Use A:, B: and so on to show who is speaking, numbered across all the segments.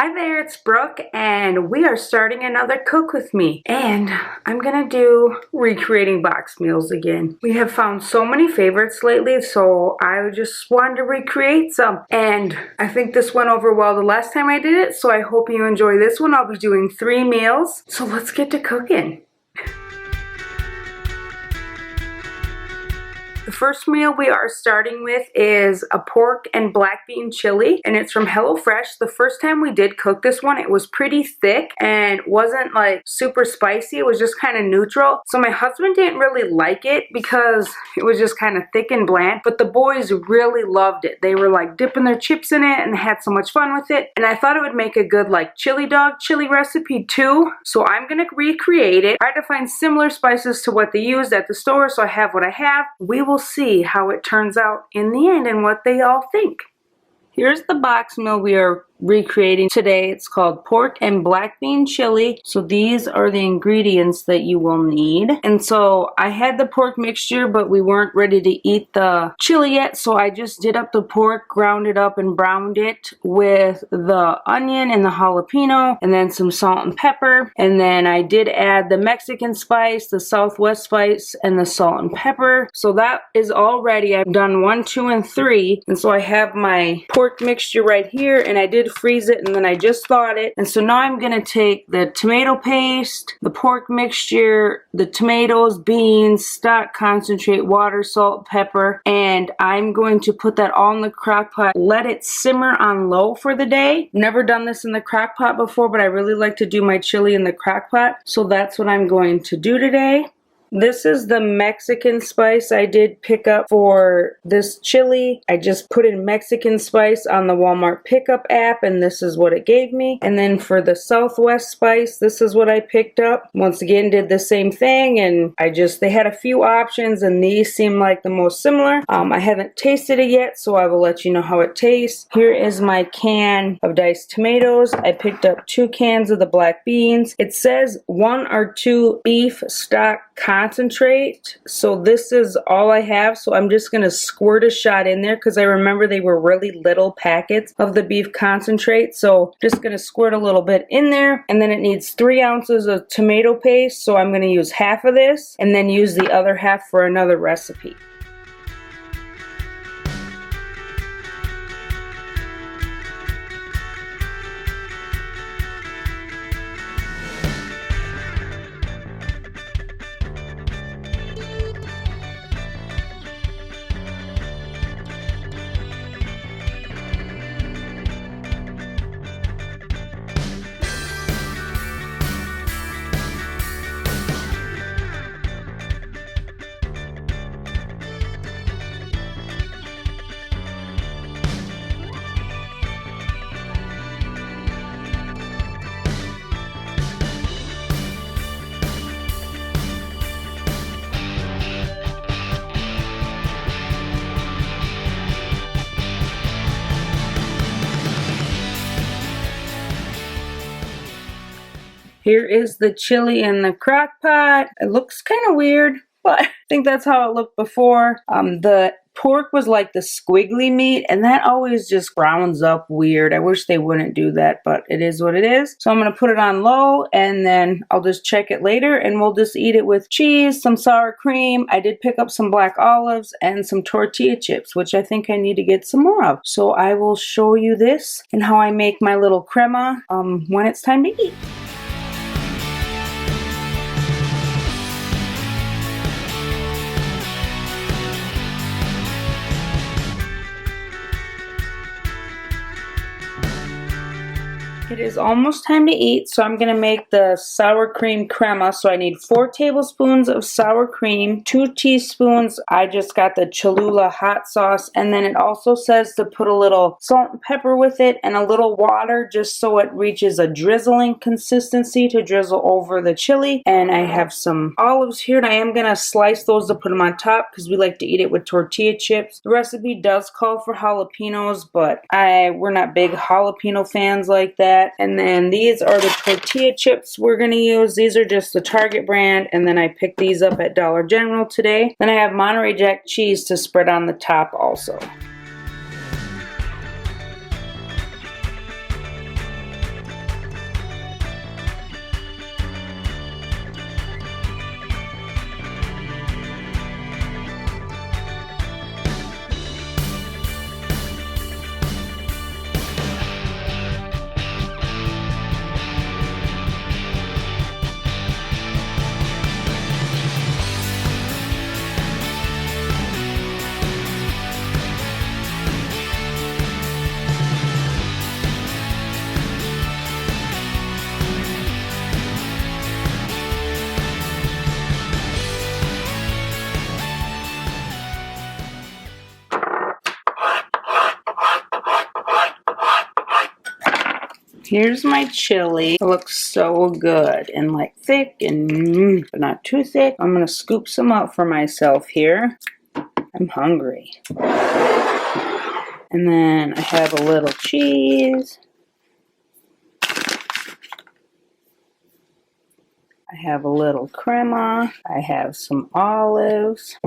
A: Hi there, it's Brooke, and we are starting another Cook With Me. And I'm gonna do recreating box meals again. We have found so many favorites lately, so I just wanted to recreate some. And I think this went over well the last time I did it, so I hope you enjoy this one. I'll be doing 3 meals, so let's get to cooking. The first meal we are starting with is a pork and black bean chili, and it's from HelloFresh. The first time we did cook this one, it was pretty thick and wasn't like super spicy. It was just kind of neutral. So my husband didn't really like it because it was just kind of thick and bland, but the boys really loved it. They were like dipping their chips in it and had so much fun with it. And I thought it would make a good like chili dog chili recipe too. So I'm gonna recreate it. I had to find similar spices to what they used at the store, so I have what I have. We will see how it turns out in the end and what they all think. Here's the box meal we are recreating today. It's called pork and black bean chili. So these are the ingredients that you will need. And so I had the pork mixture, but we weren't ready to eat the chili yet. So I just did up the pork, ground it up and browned it with the onion and the jalapeno and then some salt and pepper. And then I did add the Mexican spice, the Southwest spice, and the salt and pepper. So that is all ready. I've done 1, 2, and 3. And so I have my pork mixture right here, and I did freeze it and then I just thawed it. And so now I'm gonna take the tomato paste, the pork mixture, the tomatoes, beans, stock, concentrate, water, salt, pepper, and I'm going to put that all in the crock pot, let it simmer on low for the day. Never done this in the crock pot before, but I really like to do my chili in the crock pot, so that's what I'm going to do today. This is the Mexican spice I did pick up for this chili. I just put in Mexican spice on the Walmart pickup app, and this is what it gave me. And then for the Southwest spice, this is what I picked up. Once again, did the same thing, and they had a few options, and these seem like the most similar. I haven't tasted it yet, so I will let you know how it tastes. Here is my can of diced tomatoes. I picked up 2 cans of the black beans. It says 1 or 2 beef stock concentrate, so this is all I have, so I'm just gonna squirt a shot in there because I remember they were really little packets of the beef concentrate, so just gonna squirt a little bit in there. And then it needs 3 ounces of tomato paste, so I'm gonna use half of this and then use the other half for another recipe. Here is the chili in the crock pot. It looks kind of weird, but I think that's how it looked before. The pork was like the squiggly meat, and that always just browns up weird. I wish they wouldn't do that, but it is what it is. So I'm gonna put it on low, and then I'll just check it later, and we'll just eat it with cheese, some sour cream. I did pick up some black olives and some tortilla chips, which I think I need to get some more of. So I will show you this and how I make my little crema when it's time to eat. It is almost time to eat, so I'm going to make the sour cream crema. So I need 4 tablespoons of sour cream, 2 teaspoons. I just got the Cholula hot sauce, and then it also says to put a little salt and pepper with it and a little water just so it reaches a drizzling consistency to drizzle over the chili. And I have some olives here, and I am going to slice those to put them on top because we like to eat it with tortilla chips. The recipe does call for jalapenos, but we're not big jalapeno fans like that. And then these are the tortilla chips we're going to use. These are just the Target brand, and then I picked these up at Dollar General today. Then I have Monterey Jack cheese to spread on the top also. Here's my chili. It looks so good and like thick and but not too thick. I'm gonna scoop some up for myself here. I'm hungry. And then I have a little cheese. I have a little crema. I have some olives.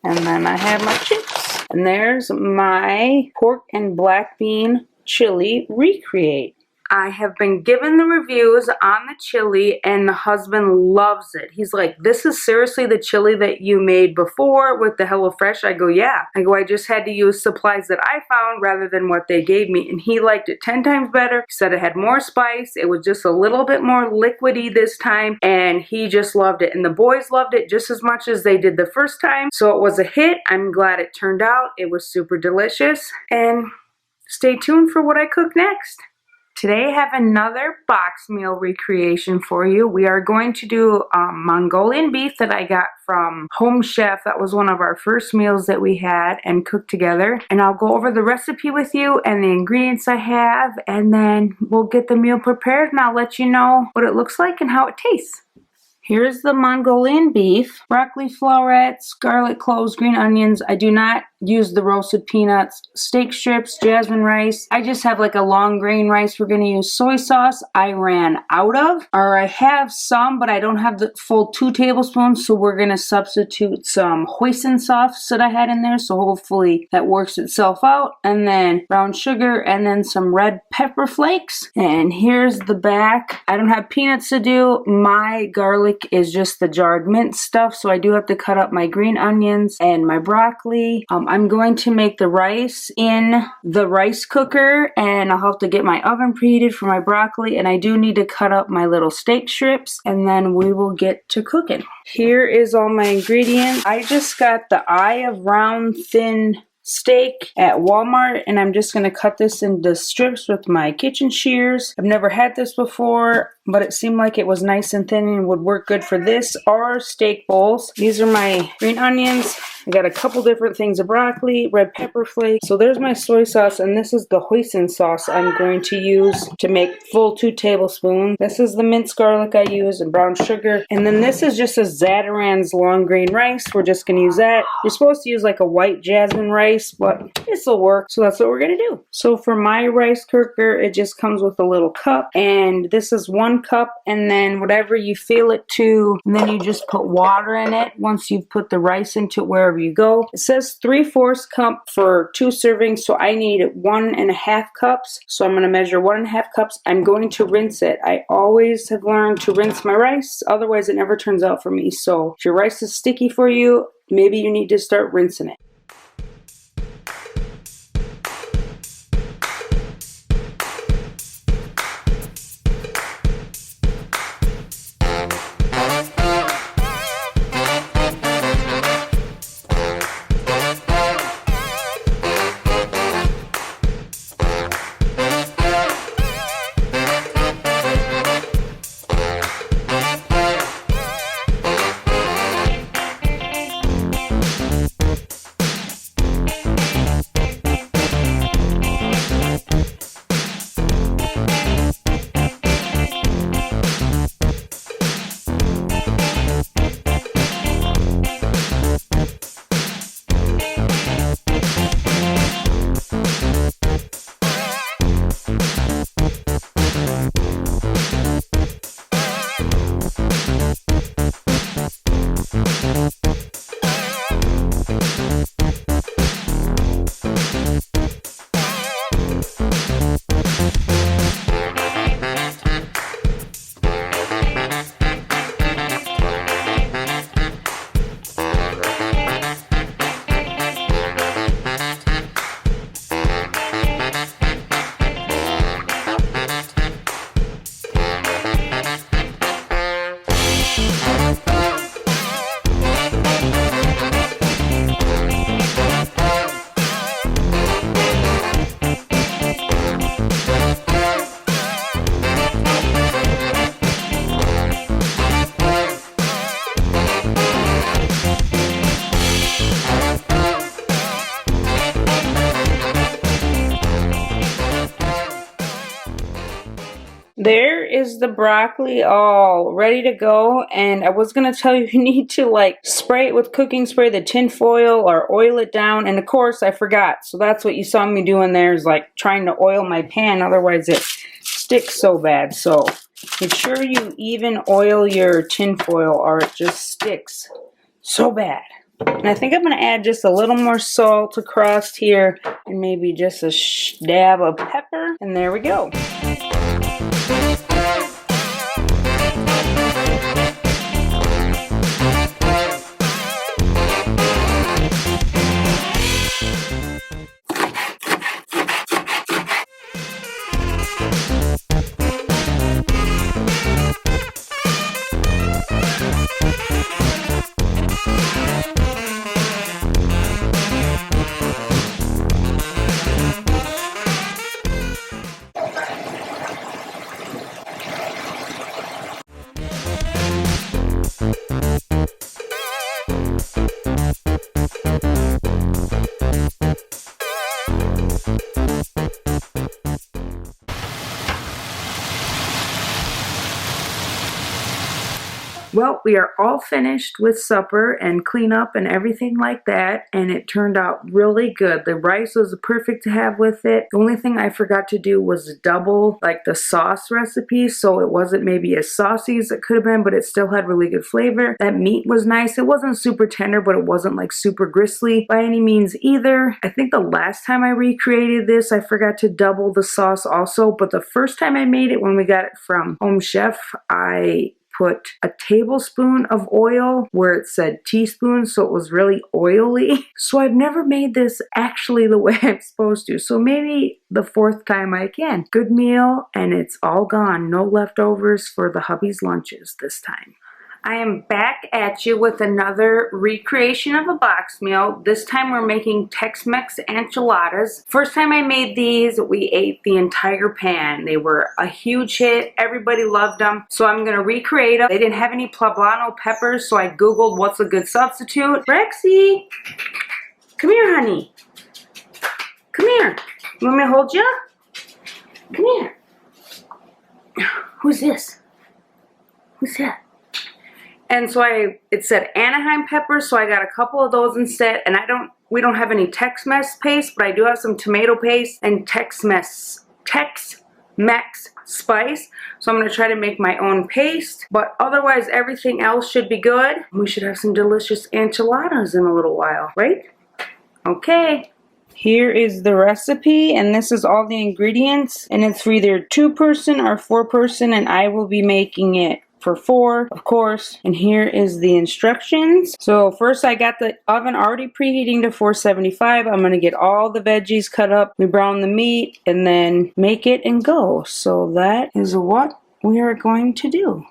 A: And then I have my chips. And there's my pork and black bean chili recreate. I have been given the reviews on the chili and the husband loves it. He's like, this is seriously the chili that you made before with the HelloFresh? I go, yeah. I go, I just had to use supplies that I found rather than what they gave me. And he liked it 10 times better. He said it had more spice. It was just a little bit more liquidy this time. And he just loved it. And the boys loved it just as much as they did the first time. So it was a hit. I'm glad it turned out. It was super delicious. And stay tuned for what I cook next. Today I have another box meal recreation for you. We are going to do Mongolian beef that I got from Home Chef. That was one of our first meals that we had and cooked together. And I'll go over the recipe with you and the ingredients I have, and then we'll get the meal prepared and I'll let you know what it looks like and how it tastes. Here's the Mongolian beef, broccoli florets, garlic cloves, green onions. I do not use the roasted peanuts, steak strips, jasmine rice. I just have like a long grain rice. We're going to use soy sauce I ran out of, or I have some, but I don't have the full 2 tablespoons. So we're going to substitute some hoisin sauce that I had in there. So hopefully that works itself out. And then brown sugar and then some red pepper flakes. And here's the back. I don't have peanuts to do. My garlic is just the jarred mint stuff. So I do have to cut up my green onions and my broccoli. I'm going to make the rice in the rice cooker, and I'll have to get my oven preheated for my broccoli, and I do need to cut up my little steak strips, and then we will get to cooking. Here is all my ingredients. I just got the eye of round thin steak at Walmart, and I'm just going to cut this into strips with my kitchen shears. I've never had this before, but it seemed like it was nice and thin and would work good for this or steak bowls. These are my green onions. I got a couple different things of broccoli, red pepper flakes. So there's my soy sauce, and this is the hoisin sauce I'm going to use to make full 2 tablespoons. This is the minced garlic I use and brown sugar. And then this is just a Zatarain's long grain rice. We're just going to use that. You're supposed to use like a white jasmine rice, but this will work. So that's what we're going to do. So for my rice cooker, it just comes with a little cup, and this is 1 cup, and then whatever you fill it to, and then you just put water in it once you've put the rice into it wherever you go. It says 3/4 cup for 2 servings, so I need 1.5 cups. So I'm going to measure 1.5 cups. I'm going to rinse it. I always have learned to rinse my rice, otherwise it never turns out for me. So if your rice is sticky for you, maybe you need to start rinsing it. there is the broccoli all ready to go, and I was gonna tell you you need to like spray it with cooking spray, the tin foil, or oil it down, and of course I forgot, so that's what you saw me doing there, is like trying to oil my pan, otherwise it sticks so bad. So make sure you even oil your tin foil or it just sticks so bad. And I think I'm going to add just a little more salt across here and maybe just a dab of pepper. And there we go. Well, we are all finished with supper and cleanup and everything like that, and it turned out really good. The rice was perfect to have with it. The only thing I forgot to do was double like the sauce recipe, so it wasn't maybe as saucy as it could have been, but it still had really good flavor. That meat was nice. It wasn't super tender, but it wasn't like super gristly by any means either. I think the last time I recreated this, I forgot to double the sauce also, but the first time I made it when we got it from Home Chef, I put a tablespoon of oil where it said teaspoon, so it was really oily. So I've never made this actually the way I'm supposed to. So maybe the fourth time I can. Good meal, and it's all gone. No leftovers for the hubby's lunches this time. I am back at you with another recreation of a box meal. This time we're making Tex-Mex enchiladas. First time I made these, we ate the entire pan. They were a huge hit. Everybody loved them. So I'm going to recreate them. They didn't have any poblano peppers, so I Googled what's a good substitute. Rexy! Come here, honey. Come here. You want me to hold you? Come here. Who's this? Who's that? And so it said Anaheim peppers, so I got a couple of those instead. And we don't have any Tex-Mex paste, but I do have some tomato paste and Tex-Mex spice. So I'm going to try to make my own paste. But otherwise, everything else should be good. We should have some delicious enchiladas in a little while, right? Okay. Here is the recipe, and this is all the ingredients. And it's for either 2-person or 4-person, and I will be making it for 4, of course. And here is the instructions. So first I got the oven already preheating to 475. I'm going to get all the veggies cut up. We brown the meat and then make it and go. So that is what we are going to do.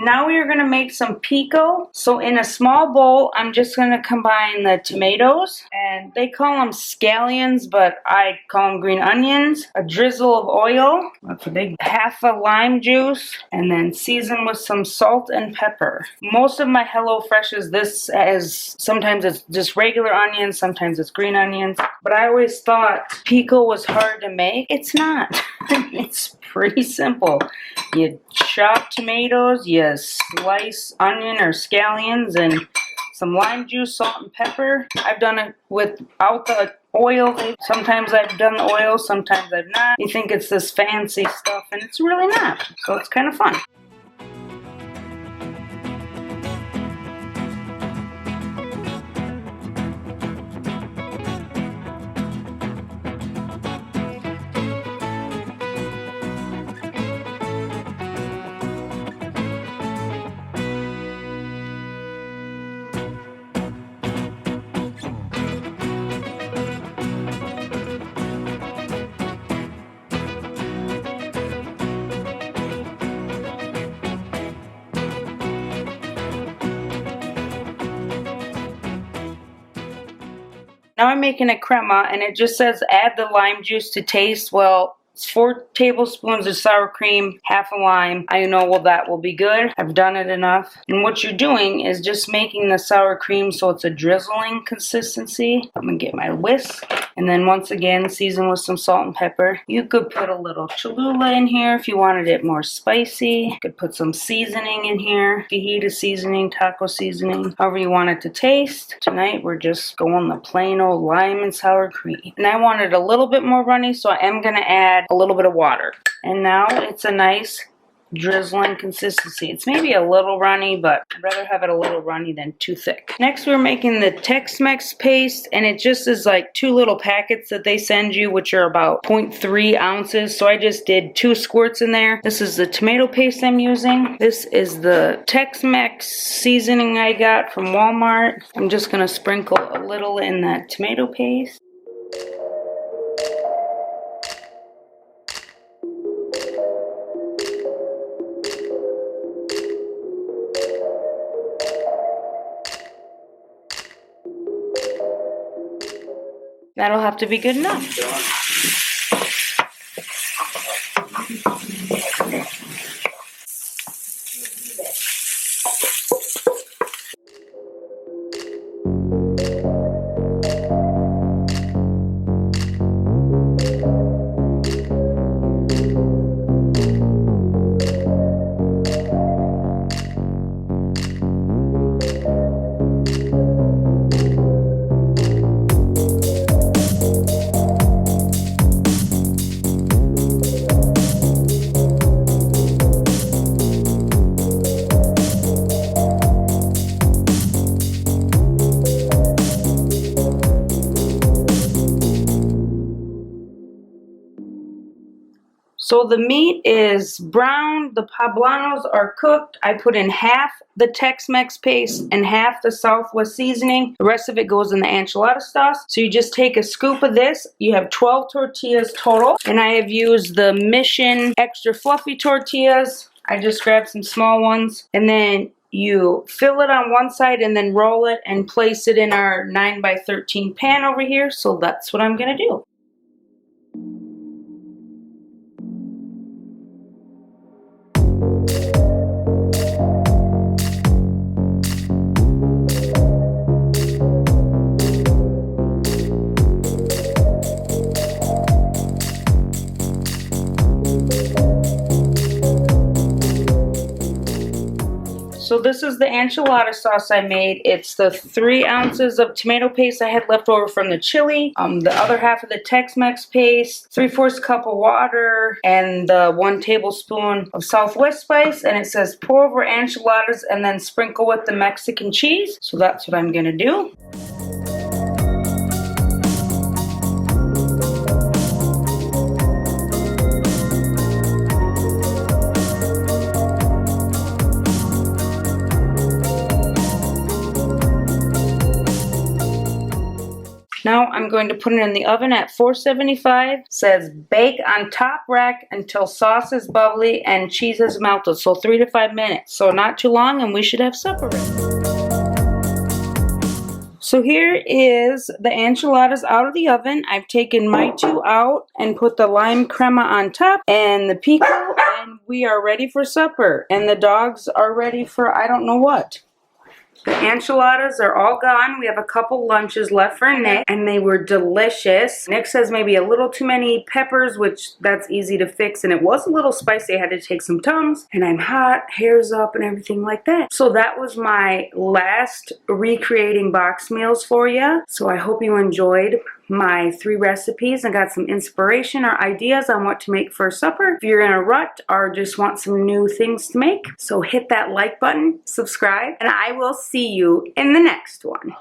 A: Now we are going to make some pico. So in a small bowl, I'm just going to combine the tomatoes, and they call them scallions, but I call them green onions, a drizzle of oil, that's a big half a lime juice, and then season with some salt and pepper. Most of my HelloFresh is this, as sometimes it's just regular onions, sometimes it's green onions, but I always thought pico was hard to make. It's not. It's pretty simple. You chop tomatoes, you slice onion or scallions, and some lime juice, salt, and pepper. I've done it without the oil. Sometimes I've done the oil, sometimes I've not. You think it's this fancy stuff, and it's really not. So it's kind of fun. Now I'm making a crema, and it just says add the lime juice to taste. Well, it's 4 tablespoons of sour cream, half a lime. I know, well, that will be good. I've done it enough. And what you're doing is just making the sour cream so it's a drizzling consistency. I'm going to get my whisk. And then once again, season with some salt and pepper. You could put a little Cholula in here if you wanted it more spicy. You could put some seasoning in here. Fajita seasoning, taco seasoning, however you want it to taste. Tonight, we're just going the plain old lime and sour cream. And I want it a little bit more runny, so I am going to add a little bit of water. And now it's a nice drizzling consistency. It's maybe a little runny, but I'd rather have it a little runny than too thick. Next, we're making the Tex-Mex paste, and it just is like 2 little packets that they send you, which are about 0.3 ounces. So I just did 2 squirts in there. This is the tomato paste I'm using. This is the Tex-Mex seasoning I got from Walmart. I'm just gonna sprinkle a little in that tomato paste. That'll have to be good enough. So the meat is brown, the poblanos are cooked. I put in half the Tex-Mex paste and half the Southwest seasoning. The rest of it goes in the enchilada sauce. So you just take a scoop of this. You have 12 tortillas total. And I have used the Mission extra fluffy tortillas. I just grabbed some small ones. And then you fill it on one side and then roll it and place it in our 9x13 pan over here. So that's what I'm gonna do. So this is the enchilada sauce I made. It's the 3 ounces of tomato paste I had left over from the chili, the other half of the Tex-Mex paste, 3/4 cup of water, and the 1 tablespoon of Southwest spice. And it says pour over enchiladas and then sprinkle with the Mexican cheese. So that's what I'm gonna do. Now I'm going to put it in the oven at 475. It says bake on top rack until sauce is bubbly and cheese is melted. So 3 to 5 minutes. So not too long and we should have supper ready. So here is the enchiladas out of the oven. I've taken my 2 out and put the lime crema on top and the pico, and we are ready for supper. And the dogs are ready for I don't know what. The enchiladas are all gone. We have a couple lunches left for Nick, and they were delicious. Nick says maybe a little too many peppers, which that's easy to fix, and it was a little spicy. I had to take some Tums, and I'm hot, hair's up, and everything like that. So that was my last recreating box meals for you. So I hope you enjoyed my 3 recipes and got some inspiration or ideas on what to make for supper. If you're in a rut or just want some new things to make, so hit that like button, subscribe, and I will see you in the next one.